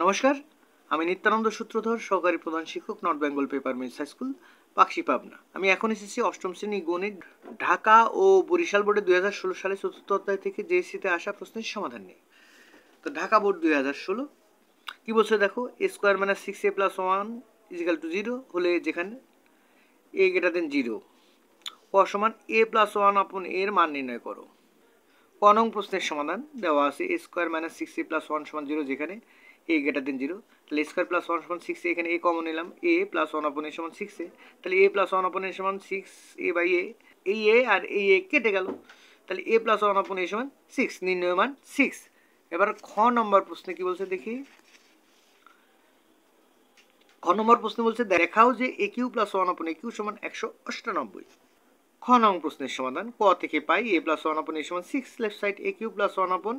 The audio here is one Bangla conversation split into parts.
নমস্কার, আমি নিত্যানন্দ সূত্রধর, সহকারী প্রধান শিক্ষক, north Bengal paper mills high school, Pakshi, Pabna. আমি এখন এসেছি অষ্টম শ্রেণী গণিত ঢাকা ও বরিশাল বোর্ডে 2016 সালে চতুর্থ অধ্যায় থেকে জেএসসিতে আসা প্রশ্নের সমাধান নিয়ে। তো ঢাকা বোর্ড 2016 কি বলছে দেখো, a square minus 6a plus 1 equal to 0 হলে যেখানে a গ্রেটার দেন 0 ক সমান a প্লাস 1 আপন এর মান নির্ণয় করো। ক নং প্রশ্নের সমাধান দেওয়া আছে এ স্কোয়ার মাইনাস 6a প্লাস 1 সমান 0 যেখানে a গ্রেটার দেন 0। তাহলে স্কোয়ার প্লাস 1 সমান 6a, এখানে a কমন নিলাম, a প্লাস 1 আপন a সমান 6a। তাহলে a প্লাস 1 আপন a সমান 6a বাই a, এই a আর এই a কেটে গেল। তাহলে a প্লাস 1 আপন a সমান 6, নির্ণয় মান 6। এবার খ নম্বর প্রশ্নে কি বলছে দেখি। খ নম্বর প্রশ্ন বলছে দেখাও যে a কিউ প্লাস 1 আপন a কিউ সমান 198। খ নং প্রশ্নের সমাধান ক থেকে পাই a প্লাস 1 আপন a সমান 6, left side a cube plus 1 আপন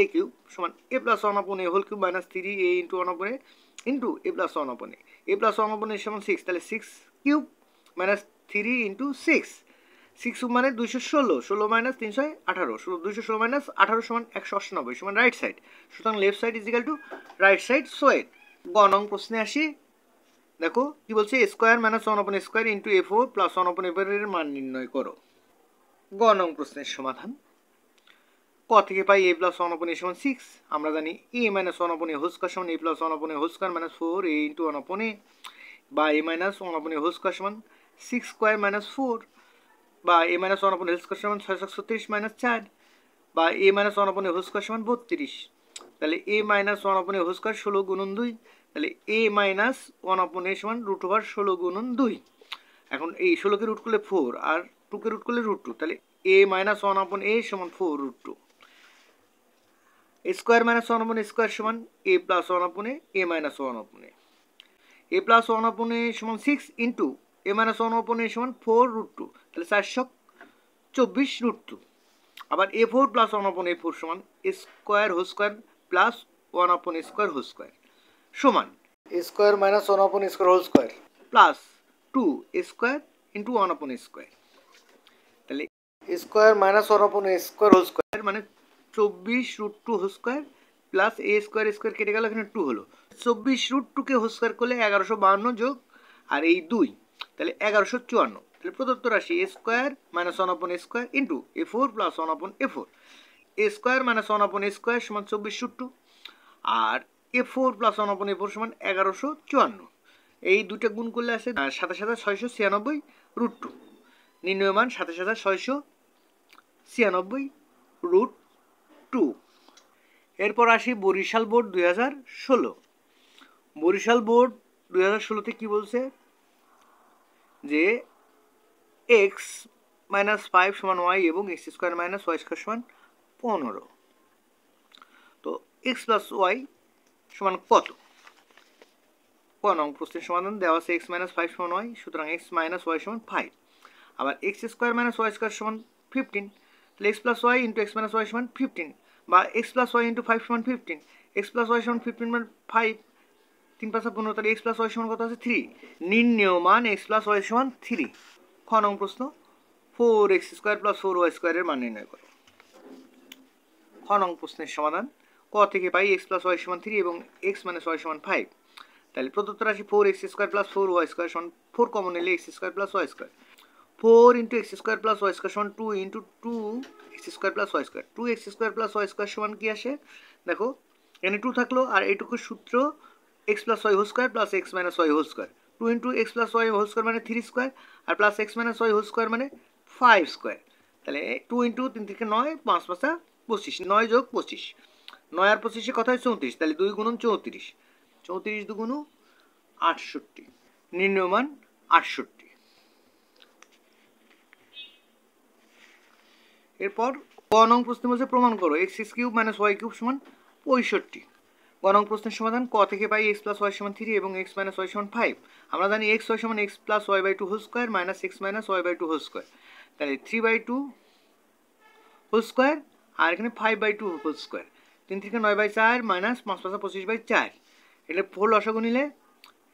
a কিউব সমান a প্লাস 1 আপন a whole cube minus 3a into 1 আপন a ইন্টু a প্লাস 1 আপন a প্লাস 1 আপন a সমান 6। তাহলে 6 কিউব মাইনাস 3 ইন্টু 6, 6 মানে 216, 16 মাইনাস 318, 216 মাইনাস 18 সমান 198 সমান রাইট সাইড। সুতরাং left side is equal to right side sweat. গ নং প্রশ্নে আসি। দেখো কি বলছে, স্কোয়ার মাইনাস 1 আপন স্কোয়ার ইন্টু a4 প্লাস 1 আপন a4 এর মান নির্ণয় করো। গ নং প্রশ্নের সমাধান ক থেকে পাই a প্লাস 1 আপন a সমান 6। আমরা জানি a মাইনাস 1 আপন a হোল স্কোয়ার সমান a প্লাস 1 আপন a whole square minus 4a into 1 আপন a, বা a মাইনাস 1 আপন a হোল স্কোয়ার সমান 6 স্কোয়ার মাইনাস 4, বা a মাইনাস 1 আপন a হোল স্কোয়ার সমান 636 মাইনাস 4, বা a মাইনাস 1 আপন a হোল স্কোয়ার সমান 32। তাহলে a মাইনাস 1 আপন a হোল স্কোয়ার 16 গুণন 2, তাহলে a মাইনাস 1 আপন a সমান রুট ওভার 16 গুণন 2। এখন এই 16কে রুট করলে 4 আর 2কে রুট করলে √2, তাহলে a মাইনাস 1 আপন a সমান 4√2। স্কোয়ার মাইনাস 1 আপন স্কোয়ার সমান a প্লাস 1 আপন a মাইনাস 1 আপন a প্লাস 1 আপন a সমান 6 ইন্টু a মাইনাস 1 আপন a সমান 4√2, তাহলে 424√2। আবার a4 প্লাস 1 আপন a4 সমান স্কোয়ার হোল স্কোয়ার প্লাস 1 আপন স্কোয়ার হোল স্কোয়ার সমান স্কোয়ার মাইনাস 1 আপন square whole square plus 2 square into 1 আপন স্কোয়ার। তাহলে স্কোয়ার মাইনাস 1 আপন স্কোয়ার হোল স্কোয়ার মানে 24√2 whole square plus a square square কেটে গেল, এখানে 2 হলো। 24√2কে হোল স্কোয়ার করলে 1152 যোগ আর এই 2, তাহলে 1154। তাহলে প্রদত্ত রাশি a স্কোয়ার মাইনাস 1 আপন স্কোয়ার ইন্টু a4 প্লাস 1 আপন a4, a স্কোয়ার মাইনাস 1 আপন স্কোয়ার সমান 24√2 আর a4 প্লাস 1 আপন a4 সমান 1154। এই দুটো গুণ করলে আসে 27,696√2, নির্ণয় মান 27,696√2। এরপর আসি বরিশাল বোর্ড 2016। বরিশাল বোর্ড 2016তে কি বলছে যে x মাইনাস 5 সমান y এবং x square minus y square সমান 15। তো x প্লাস y সমান কত? ক নং প্রশ্নের সমাধান দেওয়া আছে x মাইনাস 5 সমান y, সুতরাং x মাইনাস y সমান 5। আবার x square minus y square সমান 15, তাহলে x plus y into x minus y সমান 15, বা x প্লাস y ইন্টু 5 সমান 15, x প্লাস y সমান 15 মানে 5, 3 5 15, তাহলে x প্লাস y সমান কত আছে 3। নির্ণেয় মান x প্লাস y সমান 3। খ নং প্রশ্ন 4x স্কোয়ার প্লাস 4y স্কোয়ারের মান নির্ণয় করো। খ নং প্রশ্নের সমাধান ক থেকে পাই x প্লাস y সমান 3 এবং x মাইনাস y সমান 5। তাহলে প্রদত্ত রাশি 4x square plus 4y square সমান 4 কমন নিলে x square plus y square, 4 into x square plus y square সমান 2 into 2x square plus y square. 2x square plus y square সমান কি আসে দেখো, এখানে 2 থাকলো আর এইটুকু সূত্র x plus y whole square plus x minus y whole square. 2 into x plus y whole square মানে 3 স্কোয়ার আর plus x minus y whole square মানে 5 স্কোয়ার। তাহলে 2 ইন্টু 3 থেকে 9, 5 5 25, 9 যোগ 25, 9 আর 25 কত হয় 34, তাহলে 2 গুণন 34, 34 দুগুণ 68, নির্ণয় মান 68। এরপর ক নং প্রশ্ন বলছে প্রমাণ করো x cube minus y cube সমান 65। ক নং প্রশ্নের সমাধান ক থেকে পাই x প্লাস y সমান 3 এবং x মাইনাস y সমান 5। আমরা জানি x y সমান x plus y by 2 whole square minus x minus y by 2 whole square, তাহলে 3/2 হোল স্কোয়ার আর এখানে 5/2 হোল স্কোয়ার, 3 থেকে 9/4 মাইনাস 5 5 25/4, এটা ফোর লসাগু নিলে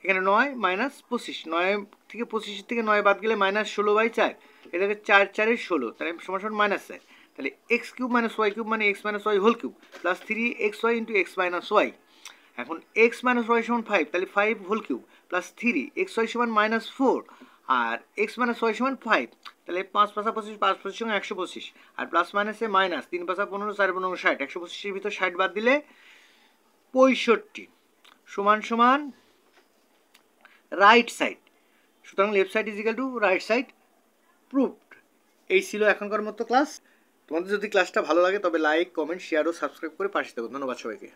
এখানে 9 মাইনাস 25, 9 থেকে 25 থেকে 9 বাদ গেলে মাইনাস 16/4, এটাকে 4 4 16, তাহলে সমান সমান -4, তাহলে x cube minus y cube মানে x minus y whole cube plus 3xy into x minus y. এখন এক্স মাইনাস ওয়াই সমান 5, তাহলে 5 হোল কিউব প্লাস 3xy সমান -4 আর এক্স মাইনাস ওয়াই সমান 5, তাহলে 5 5 25, 5 25 সঙ্গে 125 আর প্লাস মাইনাসে মাইনাস 3 5 15 4 15 60, 125 এর ভিতর 60 বাদ দিলে 65 সমান সমান রাইট সাইড। সুতরাং left side is equal to right side proved. এই ছিল এখনকার মতো ক্লাস। তোমাদের যদি ক্লাসটা ভালো লাগে তবে লাইক, কমেন্ট, শেয়ার ও সাবস্ক্রাইব করে পাশে থাকো। ধন্যবাদ সবাইকে।